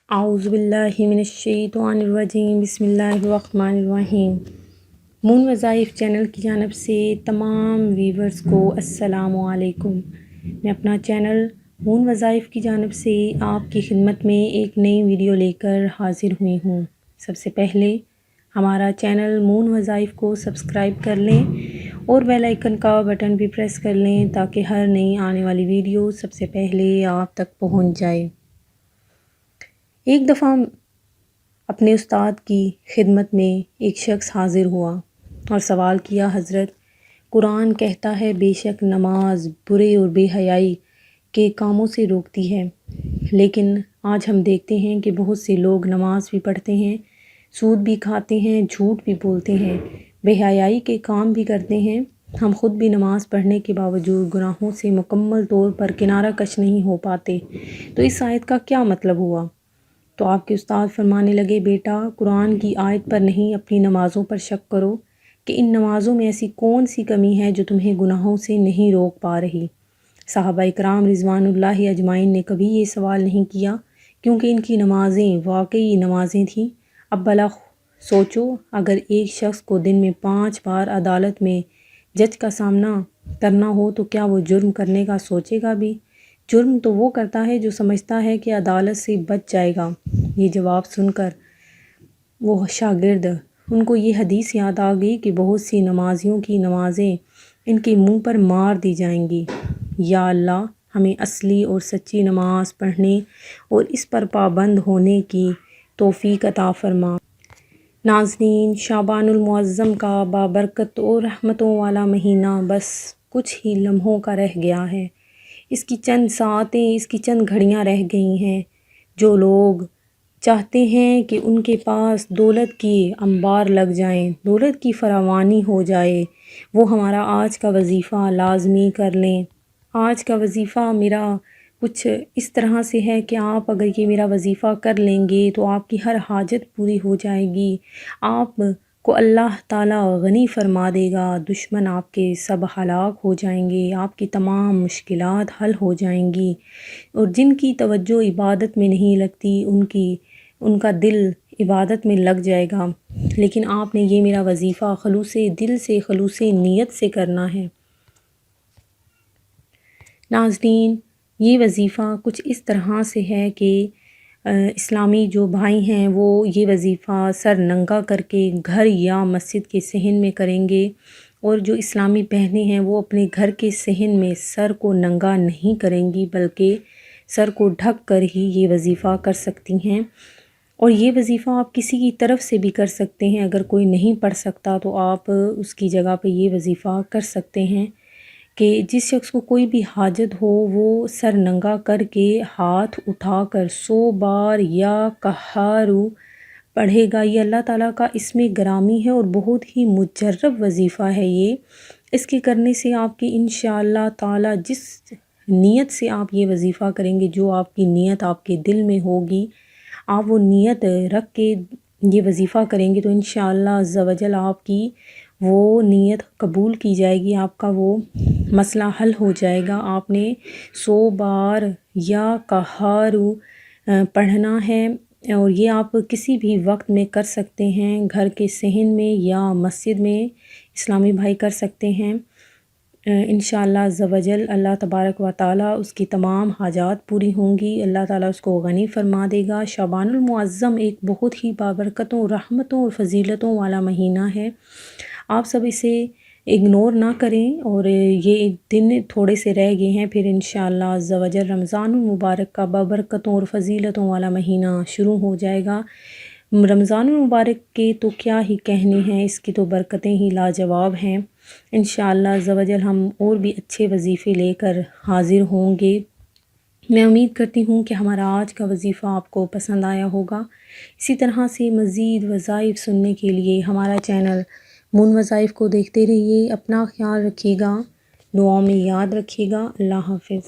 اعوذ باللہ من الشیطان الرجیم، بسم اللہ الرحمن الرحیم۔ مون وظائف چینل کی جانب سے تمام ویورز کو السلام علیکم۔ میں اپنا چینل مون وظائف کی جانب سے آپ کی خدمت میں ایک نئی ویڈیو لے کر حاضر ہوئی ہوں۔ سب سے پہلے ہمارا چینل مون وظائف کو سبسکرائب کر لیں اور بیل آئیکن کا بٹن بھی پریس کر لیں تاکہ ہر نئی آنے والی ویڈیو سب سے پہلے آپ تک پہنچ جائے۔ ایک دفعہ اپنے استاد کی خدمت میں ایک شخص حاضر ہوا اور سوال کیا، حضرت قرآن کہتا ہے بے شک نماز برے اور بے حیائی کے کاموں سے روکتی ہے، لیکن آج ہم دیکھتے ہیں کہ بہت سے لوگ نماز بھی پڑھتے ہیں، سود بھی کھاتے ہیں، جھوٹ بھی بولتے ہیں، بے حیائی کے کام بھی کرتے ہیں۔ ہم خود بھی نماز پڑھنے کے باوجود گناہوں سے مکمل طور پر کنارہ کش نہیں ہو پاتے، تو اس آیت کا کیا مطلب ہوا؟ تو آپ کے استاد فرمانے لگے، بیٹا قرآن کی آیت پر نہیں اپنی نمازوں پر شک کرو کہ ان نمازوں میں ایسی کون سی کمی ہے جو تمہیں گناہوں سے نہیں روک پا رہی۔ صحابہ اکرام رضوان اللہ اجمعین نے کبھی یہ سوال نہیں کیا کیونکہ ان کی نمازیں واقعی نمازیں تھیں۔ اب بھلا سوچو، اگر ایک شخص کو دن میں 5 بار عدالت میں جج کا سامنا کرنا ہو تو کیا وہ جرم کرنے کا سوچے گا بھی؟ جرم تو وہ کرتا ہے جو سمجھتا ہے کہ عدالت سے بچ جائے گا۔ یہ جواب سن کر وہ شاگرد ان کو یہ حدیث یاد آ گئی کہ بہت سی نمازیوں کی نمازیں ان کے منہ پر مار دی جائیں گی۔ یا اللہ ہمیں اصلی اور سچی نماز پڑھنے اور اس پر پابند ہونے کی توفیق عطا فرما۔ ناظرین، شعبان المعظم کا بابرکت اور رحمتوں والا مہینہ بس کچھ ہی لمحوں کا رہ گیا ہے۔ اس کی چند ساعتیں، اس کی چند گھڑیاں رہ گئی ہیں۔ جو لوگ چاہتے ہیں کہ ان کے پاس دولت کی انبار لگ جائیں، دولت کی فراوانی ہو جائے، وہ ہمارا آج کا وظیفہ لازمی کر لیں۔ آج کا وظیفہ میرا کچھ اس طرح سے ہے کہ آپ اگر یہ میرا وظیفہ کر لیں گے تو آپ کی ہر حاجت پوری ہو جائے گی، آپ کو اللہ تعالیٰ غنی فرما دے گا، دشمن آپ کے سب ہلاک ہو جائیں گے، آپ کی تمام مشکلات حل ہو جائیں گی، اور جن کی توجہ عبادت میں نہیں لگتی ان کا دل عبادت میں لگ جائے گا۔ لیکن آپ نے یہ میرا وظیفہ خلوص دل سے، خلوص نیت سے کرنا ہے۔ ناظرین، یہ وظیفہ کچھ اس طرح سے ہے کہ اسلامی جو بھائی ہیں وہ یہ وظیفہ سر ننگا کر کے گھر یا مسجد کے صحن میں کریں گے، اور جو اسلامی بہنیں ہیں وہ اپنے گھر کے صحن میں سر کو ننگا نہیں کریں گی بلکہ سر کو ڈھک کر ہی یہ وظیفہ کر سکتی ہیں۔ اور یہ وظیفہ آپ کسی کی طرف سے بھی کر سکتے ہیں، اگر کوئی نہیں پڑھ سکتا تو آپ اس کی جگہ پہ یہ وظیفہ کر سکتے ہیں کہ جس شخص کو کوئی بھی حاجت ہو وہ سر ننگا کر کے ہاتھ اٹھا کر 100 بار یا قہارو پڑھے گا۔ یہ اللہ تعالیٰ کا اسم گرامی ہے اور بہت ہی مجرب وظیفہ ہے یہ۔ اس کے کرنے سے آپ کی انشاءاللہ تعالیٰ جس نیت سے آپ یہ وظیفہ کریں گے، جو آپ کی نیت آپ کے دل میں ہوگی، آپ وہ نیت رکھ کے یہ وظیفہ کریں گے تو انشاءاللہ عز و جل آپ کی وہ نیت قبول کی جائے گی، آپ کا وہ مسئلہ حل ہو جائے گا۔ آپ نے 100 بار یا قہارو پڑھنا ہے اور یہ آپ کسی بھی وقت میں کر سکتے ہیں، گھر کے صحن میں یا مسجد میں اسلامی بھائی کر سکتے ہیں۔ انشاءاللہ عز و جل اللہ تبارک و تعالیٰ اس کی تمام حاجات پوری ہوں گی، اللہ تعالیٰ اس کو غنی فرما دے گا۔ شعبان المعظم ایک بہت ہی بابرکتوں، رحمتوں اور فضیلتوں والا مہینہ ہے۔ آپ سب اسے اگنور نہ کریں، اور یہ دن تھوڑے سے رہ گئے ہیں، پھر انشاءاللہ عز و جل رمضان المبارک کا بابرکتوں اور فضیلتوں والا مہینہ شروع ہو جائے گا۔ رمضان المبارک کے تو کیا ہی کہنے ہیں، اس کی تو برکتیں ہی لاجواب ہیں۔ انشاءاللہ عز و جل ہم اور بھی اچھے وظیفے لے کر حاضر ہوں گے۔ میں امید کرتی ہوں کہ ہمارا آج کا وظیفہ آپ کو پسند آیا ہوگا۔ اسی طرح سے مزید وظائف سننے کے لیے ہمارا چینل مون وظائف کو دیکھتے رہیے۔ اپنا خیال رکھیے گا، دعاؤں میں یاد رکھیے گا۔ اللہ حافظ۔